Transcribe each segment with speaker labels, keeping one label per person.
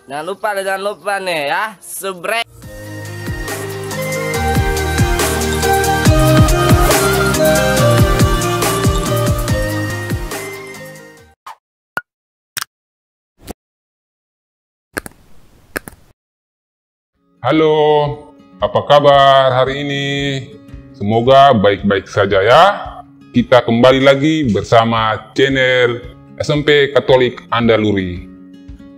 Speaker 1: Jangan lupa nih ya, subrek.
Speaker 2: Halo, apa kabar hari ini? Semoga baik-baik saja ya. Kita kembali lagi bersama channel SMP Katolik Andaluri.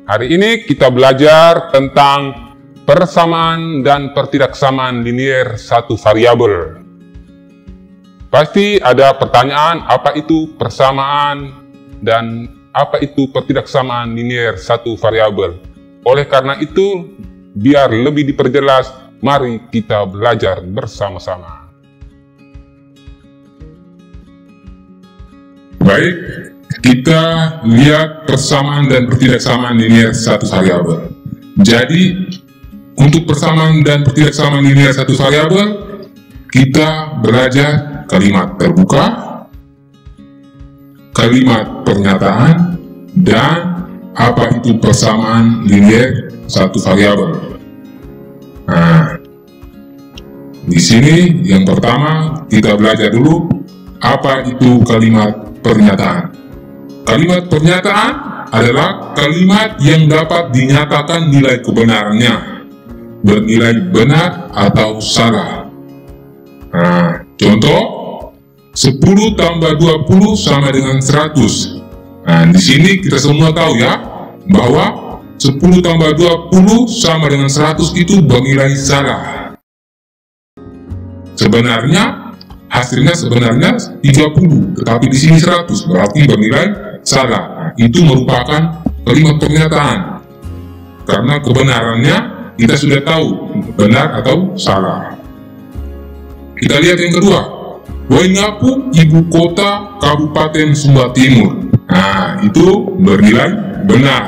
Speaker 2: Hari ini kita belajar tentang persamaan dan pertidaksamaan linier satu variabel. Pasti ada pertanyaan, apa itu persamaan dan apa itu pertidaksamaan linier satu variabel. Oleh karena itu, biar lebih diperjelas, mari kita belajar bersama-sama. Baik, kita lihat persamaan dan pertidaksamaan linier satu variabel. Jadi, untuk persamaan dan pertidaksamaan linier satu variabel, kita belajar kalimat terbuka, kalimat pernyataan, dan apa itu persamaan linier satu variabel. Nah, di sini yang pertama kita belajar dulu apa itu kalimat pernyataan. Kalimat pernyataan adalah kalimat yang dapat dinyatakan nilai kebenarannya, bernilai benar atau salah. Nah, contoh 10 tambah 20 sama dengan 100. Nah, di sini kita semua tahu ya bahwa 10 tambah 20 sama dengan 100 itu bernilai salah. Sebenarnya hasilnya 30, tetapi di sini 100 berarti bernilai salah. Nah, itu merupakan kalimat pernyataan. Karena kebenarannya kita sudah tahu benar atau salah. Kita lihat yang kedua. Waingapu ibu kota Kabupaten Sumba Timur. Nah, itu bernilai benar.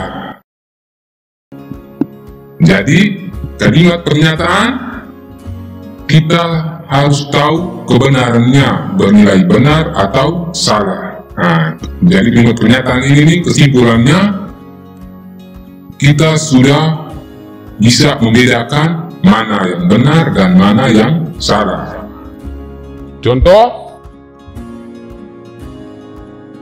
Speaker 2: Jadi, kalimat pernyataan kita harus tahu kebenarannya bernilai benar atau salah. Nah, jadi kalimat pernyataan ini kesimpulannya kita sudah bisa membedakan mana yang benar dan mana yang salah. Contoh,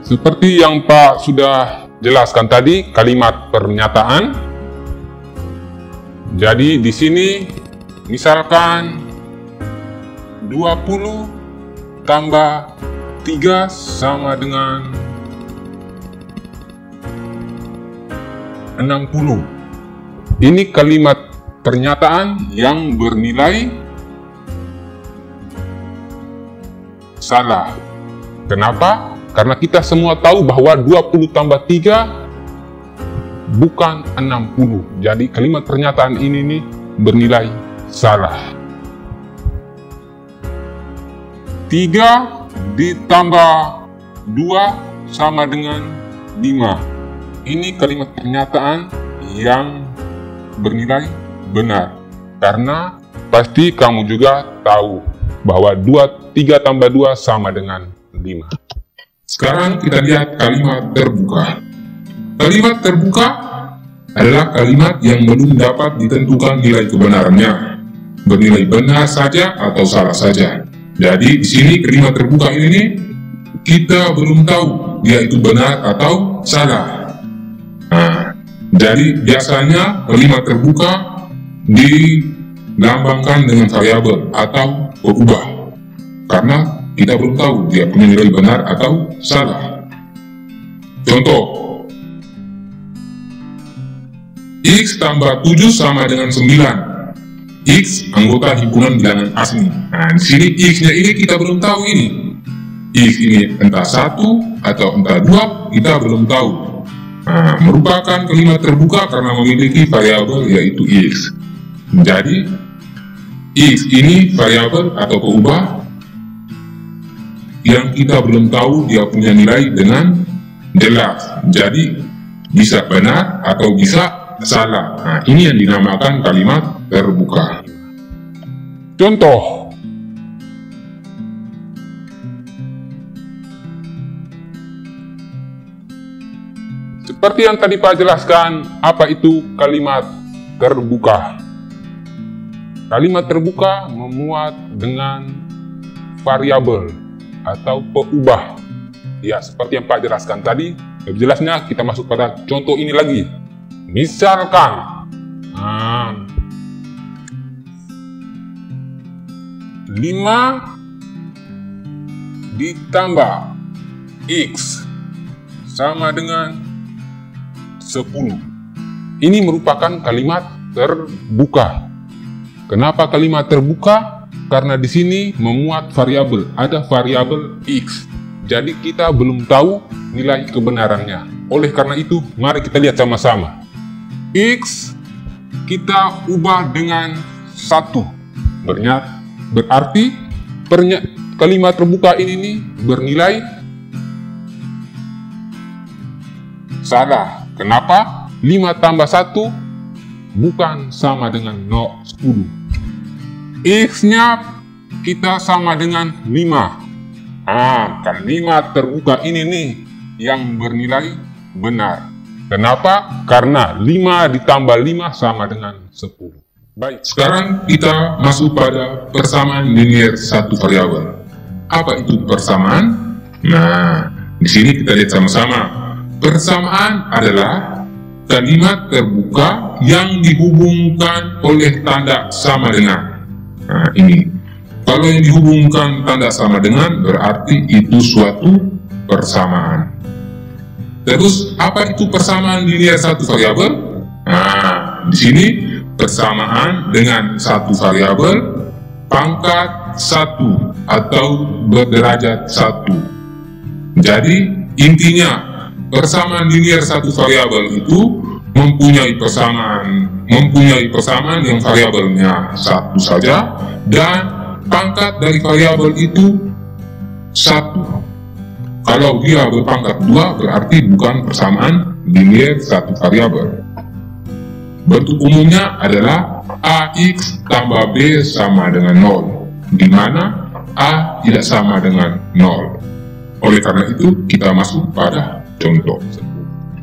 Speaker 2: seperti yang Pak sudah jelaskan tadi, kalimat pernyataan. Jadi di sini misalkan 20 tambah 3 sama dengan 60. Ini kalimat pernyataan yang bernilai salah. Kenapa? Karena kita semua tahu bahwa 20 tambah 3 bukan 60. Jadi kalimat pernyataan ini nih bernilai salah. 3 ditambah 2 sama dengan 5. Ini kalimat pernyataan yang bernilai benar. Karena pasti kamu juga tahu bahwa 3 tambah 2 sama dengan 5. Sekarang kita lihat kalimat terbuka. Kalimat terbuka adalah kalimat yang belum dapat ditentukan nilai kebenarannya, bernilai benar saja atau salah saja. Jadi di sini kalimat terbuka ini kita belum tahu dia itu benar atau salah. Nah, jadi biasanya kalimat terbuka dilambangkan dengan variabel atau berubah karena kita belum tahu dia punya nilai benar atau salah. Contoh, X tambah 7 sama dengan 9. X anggota himpunan bilangan asli. Nah, di sini X-nya ini kita belum tahu ini. X ini entah 1 atau entah 2, kita belum tahu. Nah, merupakan kalimat terbuka karena memiliki variabel yaitu X. Jadi, X ini variabel atau berubah yang kita belum tahu dia punya nilai dengan jelas. Jadi, bisa benar atau bisa salah. Nah, ini yang dinamakan kalimat terbuka. Contoh, Seperti yang tadi Pak jelaskan, apa itu kalimat terbuka? Kalimat terbuka memuat dengan variabel atau peubah. Ya, seperti yang Pak jelaskan tadi. Lebih jelasnya kita masuk pada contoh ini lagi. Misalkan 5 ditambah X sama dengan 10. Ini merupakan kalimat terbuka. Kenapa kalimat terbuka? Karena di sini memuat variabel, ada variabel X. Jadi kita belum tahu nilai kebenarannya. Oleh karena itu, mari kita lihat sama-sama. X kita ubah dengan 1. Berarti kalimat terbuka ini nih bernilai salah. Kenapa? 5 tambah 1 bukan sama dengan 10. X-nya kita sama dengan 5. Kalimat terbuka ini nih yang bernilai benar. Kenapa? Karena 5 ditambah 5 sama dengan 10. Baik, sekarang kita masuk pada persamaan linear satu variabel. Apa itu persamaan? Nah, di sini kita lihat sama-sama. Persamaan adalah kalimat terbuka yang dihubungkan oleh tanda sama dengan. Nah, ini. Kalau yang dihubungkan tanda sama dengan berarti itu suatu persamaan. Terus, apa itu persamaan linear satu variabel? Nah, di sini persamaan dengan satu variabel pangkat 1 atau berderajat 1. Jadi, intinya persamaan linear satu variabel itu mempunyai persamaan yang variabelnya 1 saja dan pangkat dari variabel itu 1. Kalau dia berpangkat 2 berarti bukan persamaan linear satu variabel. Bentuk umumnya adalah AX tambah B sama dengan 0, di mana A tidak sama dengan 0. Oleh karena itu, kita masuk pada contoh.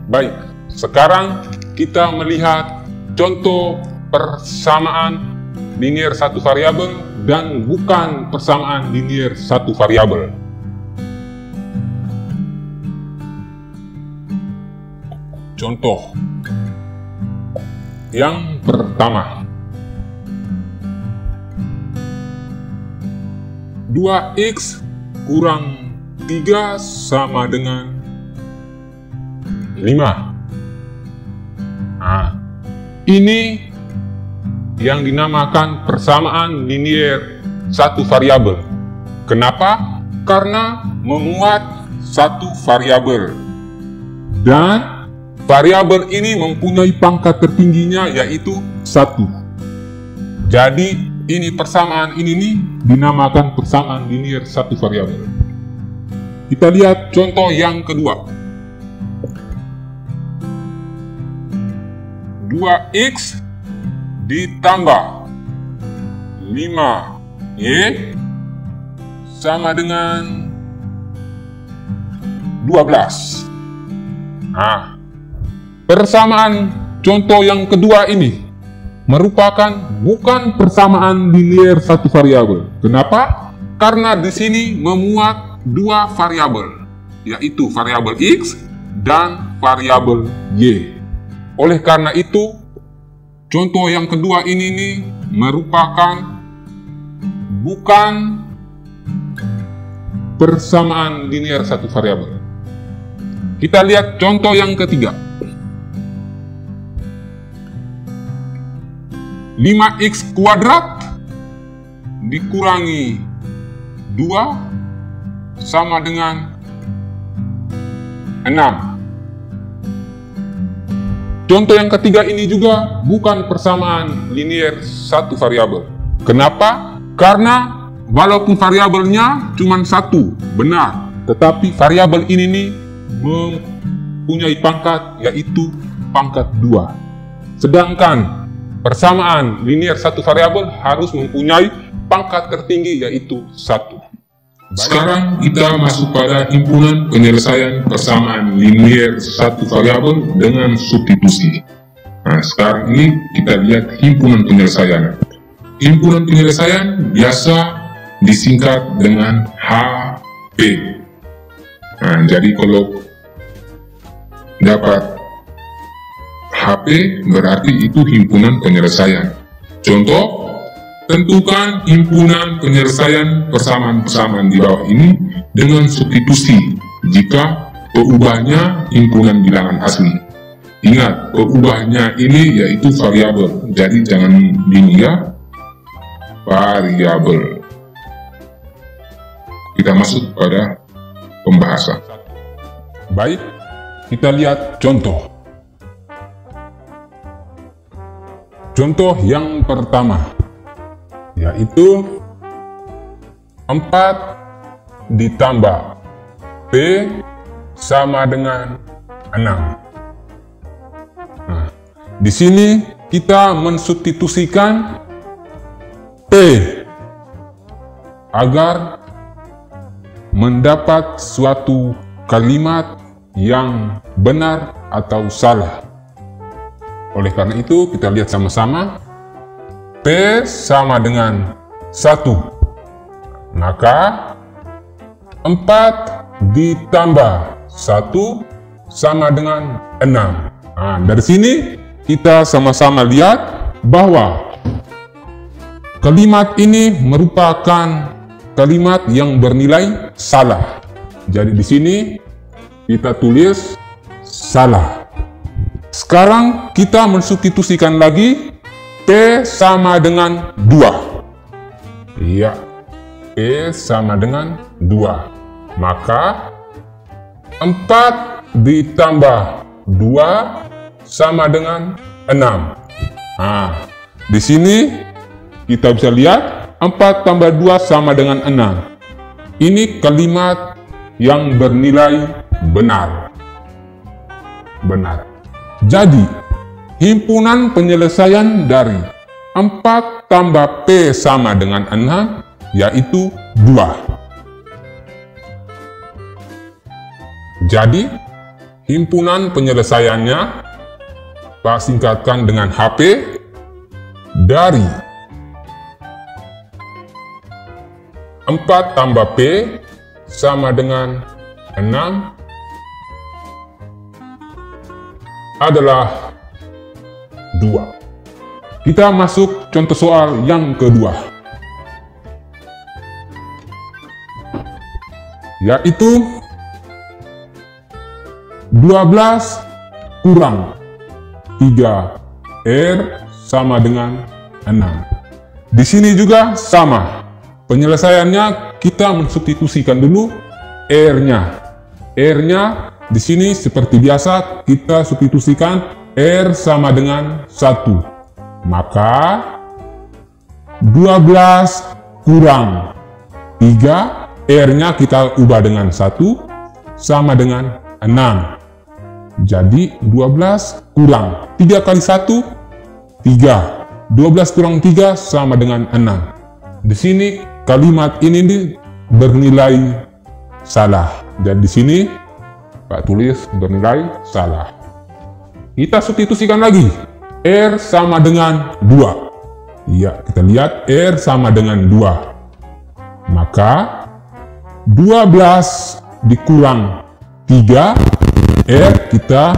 Speaker 2: Baik, sekarang kita melihat contoh persamaan linear satu variabel dan bukan persamaan linear satu variabel. Contoh yang pertama, 2x kurang 3 sama dengan 5. Nah, ini yang dinamakan persamaan linear satu variabel. Kenapa? Karena memuat satu variabel dan variabel ini mempunyai pangkat tertingginya yaitu 1. Jadi ini persamaan ini nih dinamakan persamaan linear satu variabel. Kita lihat contoh yang kedua. 2x ditambah 5y sama dengan 12. Nah, persamaan contoh yang kedua ini merupakan bukan persamaan linear satu variabel. Kenapa? Karena di sini memuat dua variabel, yaitu variabel x dan variabel y. Oleh karena itu, contoh yang kedua ini nih merupakan bukan persamaan linear satu variabel. Kita lihat contoh yang ketiga. 5x kuadrat dikurangi 2 sama dengan 6. Contoh yang ketiga ini juga bukan persamaan linear satu variabel. Kenapa? Karena walaupun variabelnya cuma 1, benar, tetapi variabel ini nih mempunyai pangkat yaitu pangkat 2. Sedangkan persamaan linear satu variabel harus mempunyai pangkat tertinggi yaitu 1. Sekarang kita masuk pada himpunan penyelesaian persamaan linier satu variabel dengan substitusi. Nah, sekarang ini kita lihat himpunan penyelesaian. Himpunan penyelesaian biasa disingkat dengan HP. Nah, jadi kalau dapat HP berarti itu himpunan penyelesaian. Contoh, tentukan himpunan penyelesaian persamaan-persamaan di bawah ini dengan substitusi jika perubahannya himpunan bilangan asli. Ingat, perubahannya ini yaitu variabel, jadi jangan bingung ya, variabel. Kita masuk pada pembahasan.
Speaker 3: Baik, kita lihat contoh. Contoh yang pertama, yaitu 4 ditambah P sama dengan 6. Nah, di sini kita mensubstitusikan P agar mendapat suatu kalimat yang benar atau salah. Oleh karena itu, kita lihat sama-sama. P sama dengan 1, maka 4 ditambah 1 sama dengan 6. Nah, dari sini kita sama-sama lihat bahwa kalimat ini merupakan kalimat yang bernilai salah. Jadi di sini kita tulis salah. Sekarang kita mensubstitusikan lagi P sama dengan 2. Iya, P sama dengan 2. Maka 4 ditambah 2 sama dengan 6. Nah, di sini kita bisa lihat 4 tambah 2 sama dengan 6. Ini kalimat yang bernilai benar. Benar. Jadi, himpunan penyelesaian dari 4 tambah P sama dengan 6, yaitu 2. Jadi, himpunan penyelesaiannya, Pak singkatkan dengan HP, dari 4 tambah P sama dengan 6 adalah 2. Kita masuk contoh soal yang kedua, yaitu 12 kurang 3R sama dengan 6. Di sini juga sama. Penyelesaiannya kita mensubstitusikan dulu R-nya. R-nya di sini seperti biasa kita substitusikan R sama dengan 1. Maka 12 kurang 3, R-nya kita ubah dengan 1 sama dengan 6. Jadi 12 kurang 3 kali 1, 3. 12 kurang 3 sama dengan 6. Di sini kalimat ini bernilai salah. Jadi di sini Pak tulis bernilai salah. Kita substitusikan lagi. R sama dengan 2. Iya, kita lihat R sama dengan 2. Maka 12 dikurang 3, R kita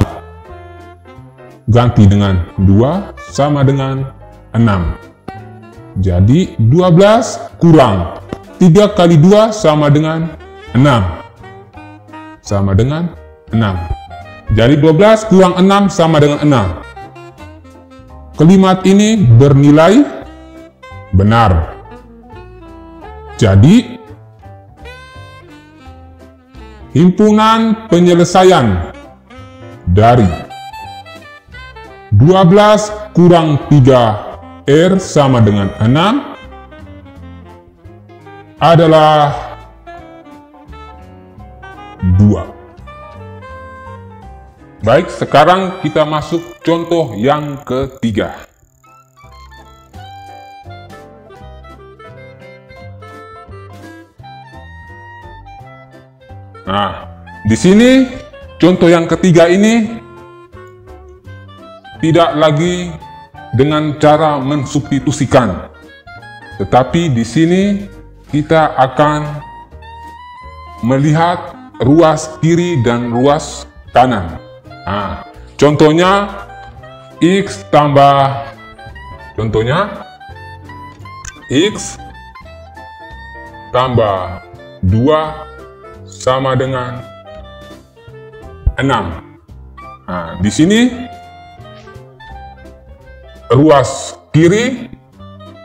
Speaker 3: ganti dengan 2 sama dengan 6. Jadi 12 kurang 3 kali 2 sama dengan 6. Sama dengan 6. Jadi 12 kurang 6 sama dengan 6. Kalimat ini bernilai benar. Jadi himpunan penyelesaian dari 12 kurang 3 R sama dengan 6 adalah 2. Baik, sekarang kita masuk contoh yang ketiga. Nah, di sini contoh yang ketiga ini tidak lagi dengan cara mensubstitusikan, tetapi di sini kita akan melihat ruas kiri dan ruas kanan. Nah, contohnya X tambah, X tambah 2 sama dengan 6. Nah, di sini ruas kiri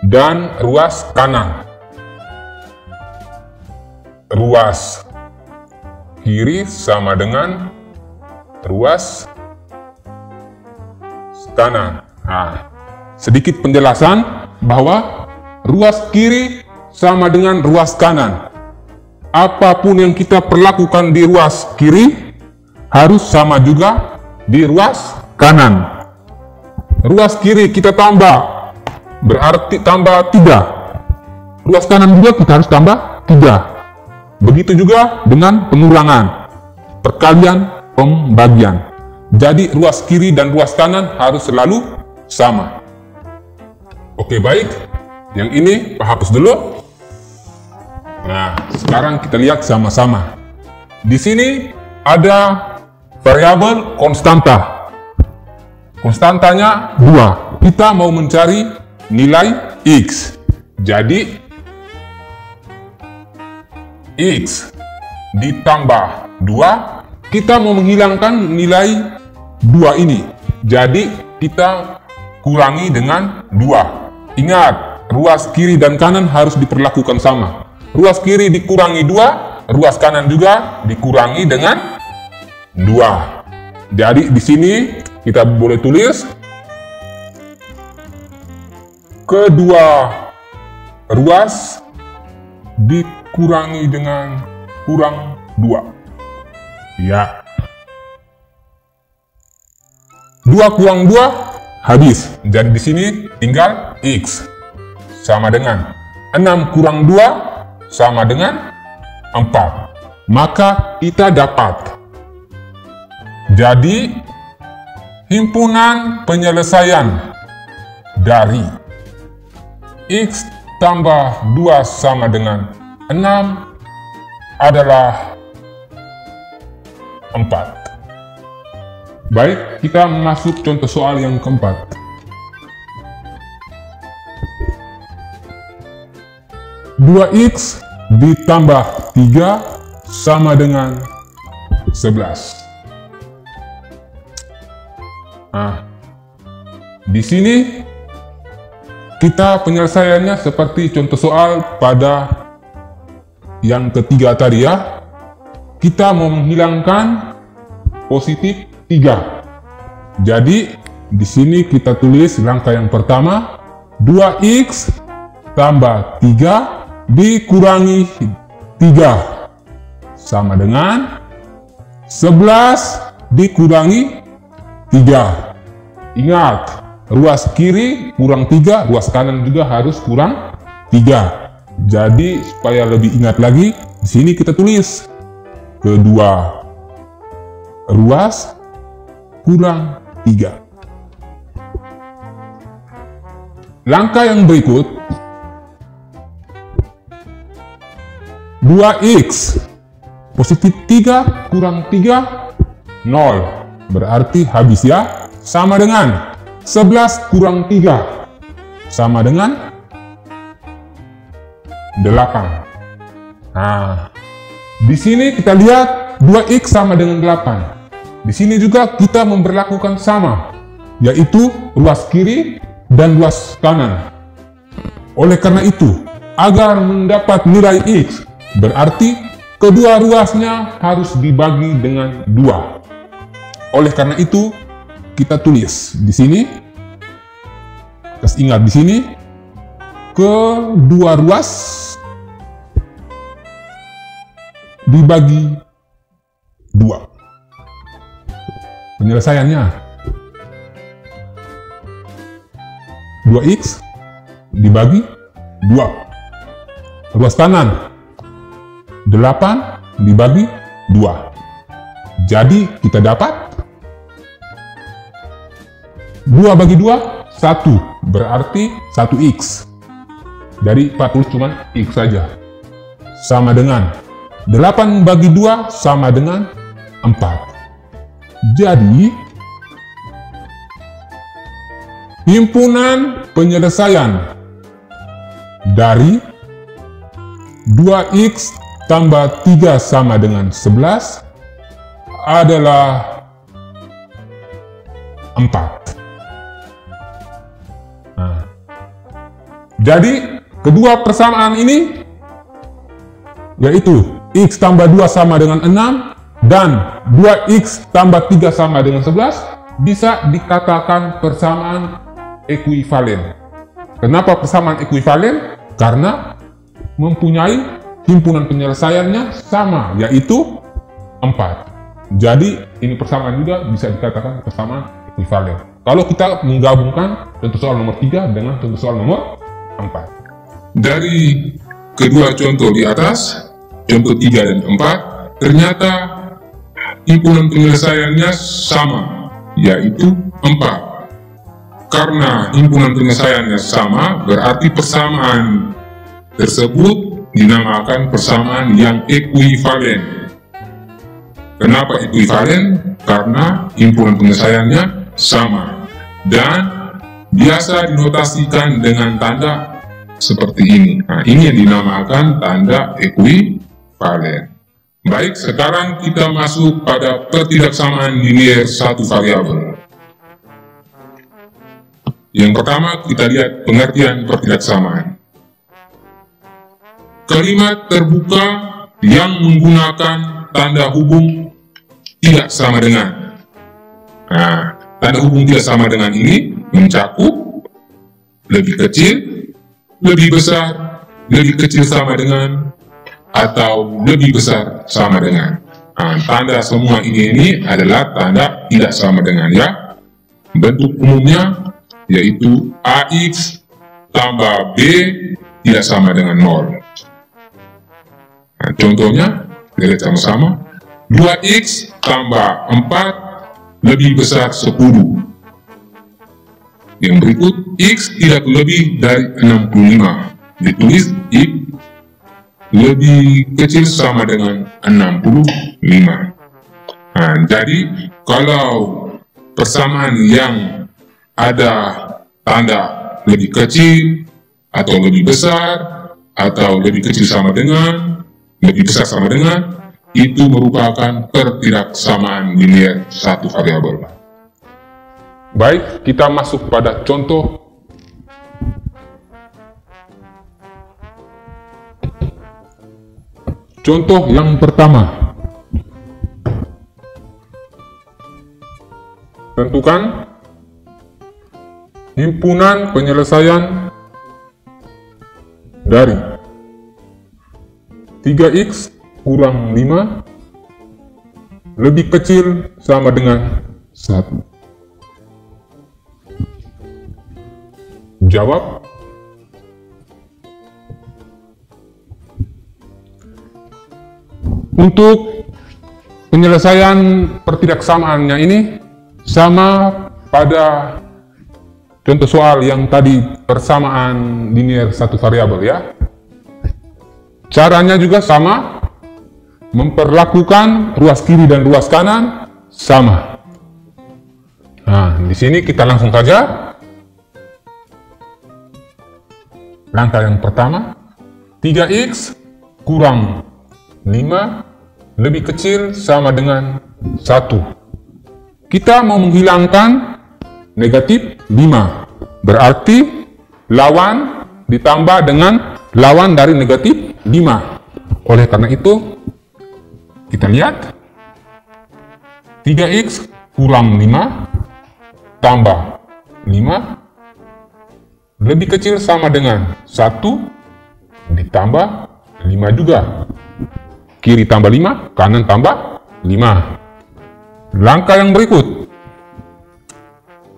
Speaker 3: dan ruas kanan. Ruas kiri sama dengan ruas kanan. Nah, sedikit penjelasan bahwa ruas kiri sama dengan ruas kanan. Apapun yang kita perlakukan di ruas kiri harus sama juga di ruas kanan. Ruas kiri kita tambah, berarti tambah 3. Ruas kanan juga kita harus tambah 3. Begitu juga dengan pengurangan, perkalian, pembagian. Jadi ruas kiri dan ruas kanan harus selalu sama. Oke, baik. Yang ini Pak hapus dulu. Nah, sekarang kita lihat sama-sama. Di sini ada variabel konstanta. Konstantanya 2. Kita mau mencari nilai X. Jadi X ditambah 2, kita mau menghilangkan nilai 2 ini. Jadi kita kurangi dengan 2. Ingat, ruas kiri dan kanan harus diperlakukan sama. Ruas kiri dikurangi 2, ruas kanan juga dikurangi dengan 2. Jadi di sini kita boleh tulis kedua ruas dikurangi dengan kurang 2. Ya. 2 kurang 2 habis. Jadi di sini tinggal X sama dengan 6 kurang 2 sama dengan 4. Maka kita dapat. Jadi himpunan penyelesaian dari X tambah 2 sama dengan 6 adalah 4. Baik, kita masuk contoh soal yang keempat. Dua X ditambah 3 sama dengan 11. Nah, di sini kita penyelesaiannya seperti contoh soal pada yang ketiga tadi ya. Kita mau menghilangkan positif 3. Jadi di sini kita tulis langkah yang pertama 2X tambah 3 dikurangi 3 sama dengan 11 dikurangi 3. Ingat, ruas kiri kurang 3, ruas kanan juga harus kurang 3. Jadi supaya lebih ingat lagi, di sini kita tulis kedua ruas kurang 3. Langkah yang berikut, 2X positif 3 kurang 3, 0. Berarti habis ya, sama dengan 11 kurang 3 sama dengan 8. Nah, di sini kita lihat 2X sama dengan 8. Di sini juga kita memperlakukan sama, yaitu ruas kiri dan ruas kanan. Oleh karena itu, agar mendapat nilai X, berarti kedua ruasnya harus dibagi dengan 2. Oleh karena itu, kita tulis di sini, ingat di sini, kedua ruas dibagi 2. Penyelesaiannya 2X dibagi 2. Ruas kanan 8 dibagi 2. Jadi kita dapat 2 bagi 2, 1. Berarti 1x. Dari 40 cuma x saja. Sama dengan 8 bagi 2 sama dengan 4. Jadi, himpunan penyelesaian dari 2x tambah 3 sama dengan 11 adalah 4. Nah, jadi kedua persamaan ini yaitu x tambah 2 sama dengan 6 dan 2x tambah 3 sama dengan 11 bisa dikatakan persamaan ekuivalen. Kenapa persamaan ekuivalen? Karena mempunyai himpunan penyelesaiannya sama, yaitu 4. Jadi ini persamaan juga bisa dikatakan persamaan ekuivalen. Kalau kita menggabungkan contoh soal nomor 3 dengan contoh soal nomor 4.
Speaker 2: Dari kedua contoh di atas, contoh 3 dan 4, ternyata himpunan penyelesaiannya sama, yaitu 4. Karena himpunan penyelesaiannya sama, berarti persamaan tersebut dinamakan persamaan yang ekuivalen. Kenapa ekuivalen? Karena himpunan penyelesaiannya sama. Dan biasa dinotasikan dengan tanda seperti ini. Nah, ini yang dinamakan tanda ekuivalen. Baik, sekarang kita masuk pada pertidaksamaan linier satu variabel. Yang pertama, kita lihat pengertian pertidaksamaan. Kalimat terbuka yang menggunakan tanda hubung tidak sama dengan. Nah, tanda hubung tidak sama dengan ini mencakup lebih kecil, lebih besar, lebih kecil sama dengan, atau lebih besar sama dengan. Nah, tanda semua ini adalah tanda tidak sama dengan, ya. Bentuk umumnya yaitu AX tambah B tidak sama dengan 0. Nah, contohnya, kita lihat sama-sama. 2X tambah 4 lebih besar 10. Yang berikut, X tidak lebih dari 65. Ditulis X lebih kecil sama dengan 65. Nah, jadi, kalau persamaan yang ada tanda lebih kecil, atau lebih besar, atau lebih kecil sama dengan, lebih besar sama dengan, itu merupakan pertidaksamaan linier satu variabel.
Speaker 3: Baik, kita masuk pada contoh. Contoh yang pertama. Tentukan himpunan penyelesaian dari 3x kurang 5 lebih kecil sama dengan 1. Jawab. Untuk penyelesaian pertidaksamaannya ini sama pada contoh soal yang tadi persamaan linier satu variabel, ya. Caranya juga sama, memperlakukan ruas kiri dan ruas kanan sama. Nah, di sini kita langsung saja. Langkah yang pertama, 3x kurang 5 lebih kecil sama dengan 1. Kita mau menghilangkan negatif 5. Berarti lawan ditambah dengan lawan dari negatif 5. Oleh karena itu, kita lihat 3x kurang 5 tambah 5 lebih kecil sama dengan 1 ditambah 5 juga. Kiri tambah 5, kanan tambah 5. Langkah yang berikut,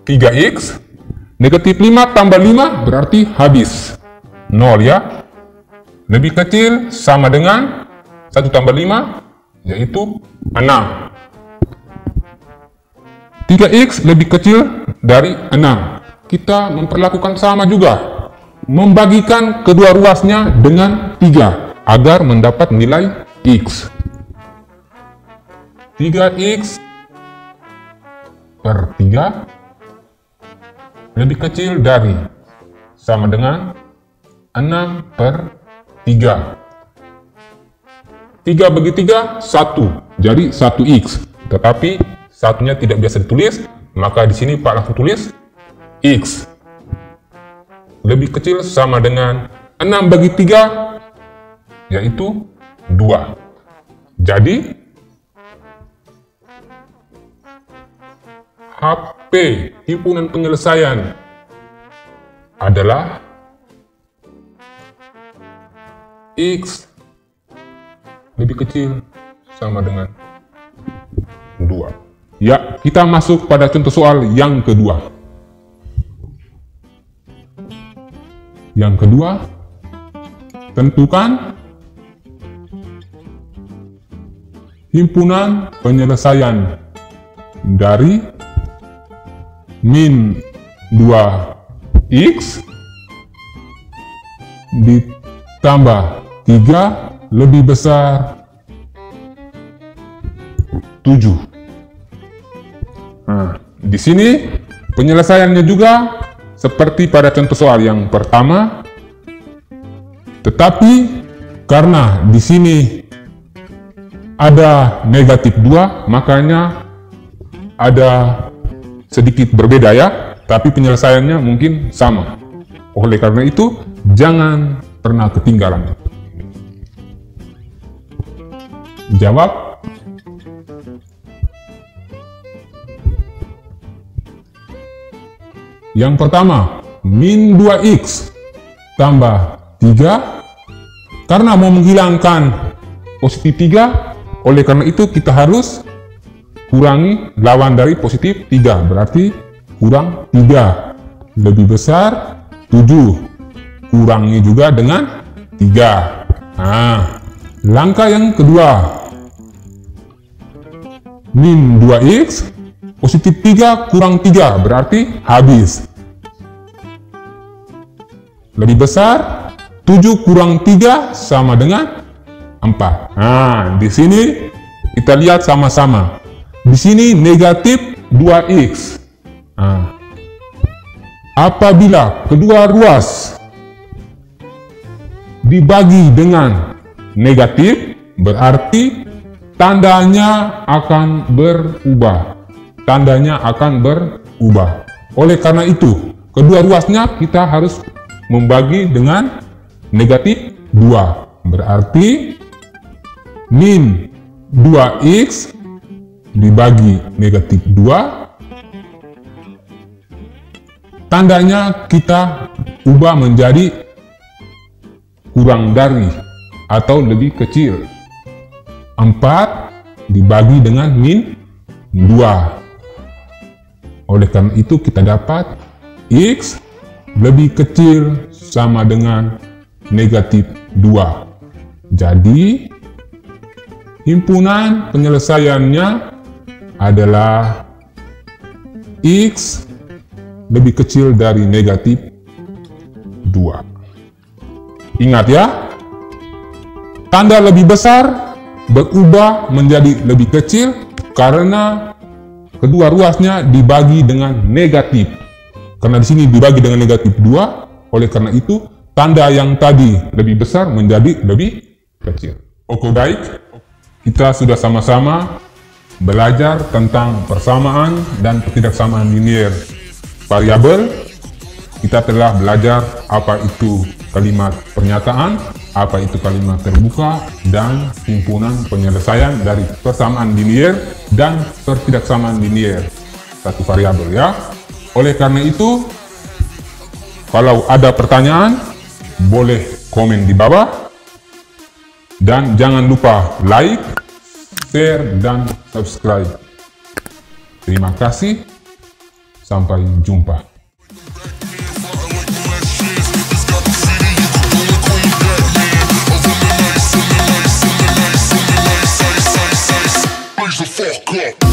Speaker 3: 3x, negatif 5 tambah 5 berarti habis 0, ya. Lebih kecil sama dengan 1 tambah 5, yaitu 6. 3x lebih kecil dari 6. Kita memperlakukan sama juga. Membagikan kedua ruasnya dengan 3 agar mendapat nilai x. 3x per 3 lebih kecil dari, sama dengan 6 per 3. 3 bagi 3, 1. Jadi 1x. Tetapi satunya tidak biasa ditulis, maka di sini Pak langsung tulis x. Lebih kecil sama dengan 6 bagi 3, yaitu 2. Jadi HP himpunan penyelesaian adalah x lebih kecil sama dengan 2. Ya, kita masuk pada contoh soal yang kedua. Yang kedua, tentukan himpunan penyelesaian dari min 2x ditambah 3 lebih besar 7. Nah, di sini penyelesaiannya juga seperti pada contoh soal yang pertama, tetapi karena di sini ada negatif 2, makanya ada sedikit berbeda ya, tapi penyelesaiannya mungkin sama. Oleh karena itu, jangan pernah ketinggalan. Jawab. Yang pertama, min 2x tambah 3. Karena mau menghilangkan positif 3, oleh karena itu kita harus kurangi lawan dari positif 3, berarti kurang 3 lebih besar 7, kurangi juga dengan 3. Nah, langkah yang kedua, min 2x positif 3 kurang 3 berarti habis. Lebih besar 7 kurang 3 sama dengan 4. Nah, di sini kita lihat sama-sama. Di sini negatif 2x. Nah, apabila kedua ruas dibagi dengan negatif, berarti tandanya akan berubah. Tandanya akan berubah. Oleh karena itu, kedua ruasnya kita harus membagi dengan negatif 2. Berarti min 2x dibagi negatif 2, tandanya kita ubah menjadi kurang dari atau lebih kecil. 4 dibagi dengan min 2. Oleh karena itu kita dapat x lebih kecil sama dengan negatif 2. Jadi himpunan penyelesaiannya adalah x lebih kecil dari negatif 2. Ingat ya, tanda lebih besar berubah menjadi lebih kecil karena kedua ruasnya dibagi dengan negatif. Karena di sini dibagi dengan negatif 2, oleh karena itu tanda yang tadi lebih besar menjadi lebih kecil. Oke, baik. Kita sudah sama-sama belajar tentang persamaan dan ketidaksamaan linier variabel. Kita telah belajar apa itu kalimat pernyataan, apa itu kalimat terbuka, dan himpunan penyelesaian dari persamaan linier dan ketidaksamaan linier satu variabel ya. Oleh karena itu, kalau ada pertanyaan, boleh komen di bawah. Dan jangan lupa like, share, dan subscribe. Terima kasih. Sampai jumpa.
Speaker 4: cup.